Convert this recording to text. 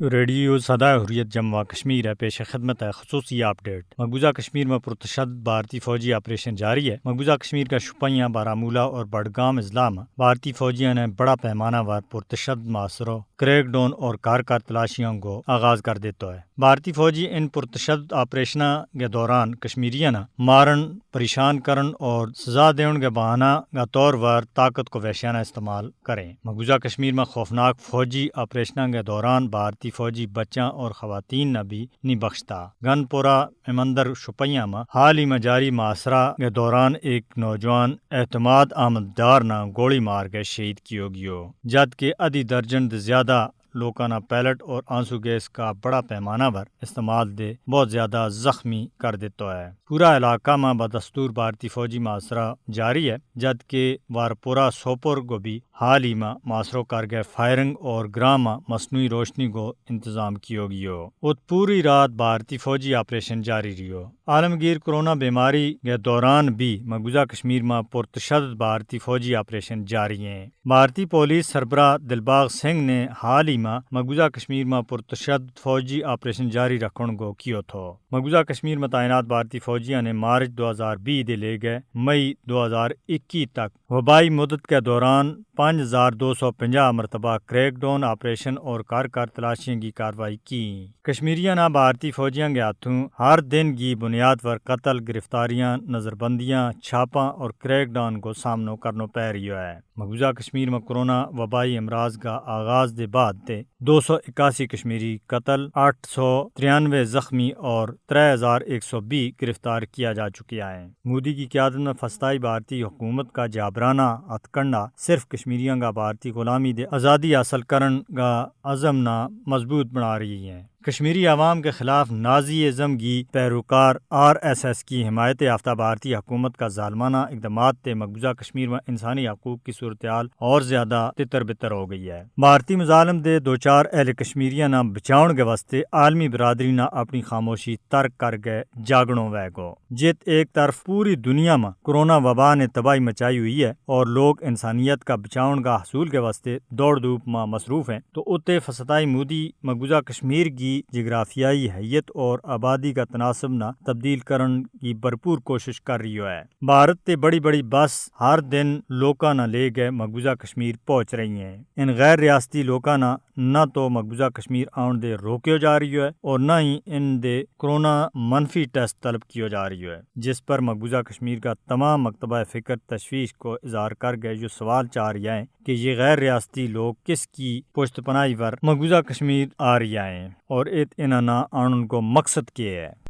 Radio صدا حریت جمع کشمیر ہے پیش خدمت ہے خصوصی اپ ڈیٹ۔ مقبوضہ کشمیر میں پرتشدد بھارتی فوجی آپریشن جاری ہے۔ مقبوضہ کشمیر کا شوپیاں، بارہمولہ اور بڈگام اضلاع میں بھارتی فوجیوں نے بڑا پیمانہ پر پرتشدد محاصروں، کریک ڈاؤن اور کار تلاشیوں کو آغاز کر دیتا ہے۔ بھارتی فوجی ان پرتشدد آپریشنوں کے دوران کشمیریوں نے مارن، پریشان کرن اور سزا دینے کے بہانہ کے طور پر طاقت کو وحشیانہ استعمال کریں۔ مقبوضہ کشمیر میں خوفناک فوجی آپریشنوں کے دوران بھارتی فوجی بچوں اور خواتین نے بھی نہیں بخشتا۔ گن پورہ ایمندر شوپیاں میں حال ہی میں جاری محاصرہ کے دوران ایک نوجوان اعتماد احمد ڈار نے گولی مار کے شہید کیا گیا، جبکہ آدھی درجن سے زیادہ لوگوں نے پیلٹ اور آنسو گیس کا بڑا پیمانہ پر استعمال دے بہت زیادہ زخمی کر دیتا ہے۔ پورا علاقہ میں بدستور بھارتی فوجی محاصرہ جاری ہے، جبکہ وارپورہ سوپور کو بھی حال ہی میں محاصروں کر کے فائرنگ اور گرام میں مصنوعی روشنی کو انتظام کیا گیا اور پوری رات بھارتی فوجی آپریشن جاری رہا۔ عالمگیر کورونا بیماری کے دوران بھی مقبوضہ کشمیر میں پرتشدد بھارتی فوجی آپریشن جاری ہیں۔ بھارتی پولیس سربراہ دلباغ سنگھ نے حال ہی میں مقبوضہ کشمیر میں پرتشدد فوجی آپریشن جاری رکھنے کو کیا تھا۔ مقبوضہ کشمیر میں تعینات بھارتی فوجیوں نے مارچ 2020 سے لے کے مئی 2021 تک وبائی مدت کے دوران 5250 مرتبہ کریک ڈاؤن آپریشن اور کار تلاشیوں کی کارروائی کی۔ کشمیریوں نے بھارتی فوجیوں کے ہاتھوں ہر دن کی بنیاد پر قتل، گرفتاریاں، نظر بندیاں، چھاپاں اور کریک ڈاؤن کو سامنا کرنا پڑ رہا ہے۔ مقبوضہ کشمیر میں کورونا وبائی امراض کا آغاز کے بعد 281 کشمیری قتل، 893 زخمی اور 3120 گرفتار کیا جا چکا ہے۔ مودی کی قیادت میں فسطائی بھارتی حکومت کا جابرانہ ہتھ کنڈا صرف کشمیریوں کا بھارتی غلامی دے آزادی حاصل کرنے کا عزم نہ مضبوط بنا رہی ہے۔ کشمیری عوام کے خلاف نازی ازم کی پیروکار RSS کی حمایت یافتہ بھارتی حکومت کا ظالمانہ اقدامات سے مقبوضہ کشمیر میں انسانی حقوق کی صورتحال اور زیادہ تتر بتر ہو گئی ہے۔ بھارتی مظالم دے دو چار اہل کشمیریوں نہ بچاؤن کے واسطے عالمی برادری نہ اپنی خاموشی ترک کر گئے جاگنوں ویگو۔ جت ایک طرف پوری دنیا میں کورونا وبا نے تباہی مچائی ہوئی ہے اور لوگ انسانیت کا بچاؤن کا حصول کے واسطے دوڑ دھوپ میں مصروف ہیں، تو اتنے فسطائی مودی مقبوضہ کشمیر کی جغرافیائی حیت اور آبادی کا تناسب نہ تبدیل کرنے کی بھرپور کوشش کر رہی ہے۔ بھارت تے بڑی بڑی بس ہر دن لوکاں نہ لے کے مقبوضہ کشمیر پہنچ رہی ہیں۔ ان غیر ریاستی لوکاں نہ تو مقبوضہ کشمیر آن دے روکیو جا رہی ہے اور نہ ہی ان دے کورونا منفی ٹیسٹ طلب کیو جا رہی ہے، جس پر مقبوضہ کشمیر کا تمام مکتبہ فکر تشویش کو اظہار کر گئے جو سوال چاہ رہا ہے کہ یہ غیر ریاستی لوگ کس کی پشت پناہی پر مقبوضہ کشمیر آ رہی ہیں اور انہاں نہ آن کو مقصد کیا ہے۔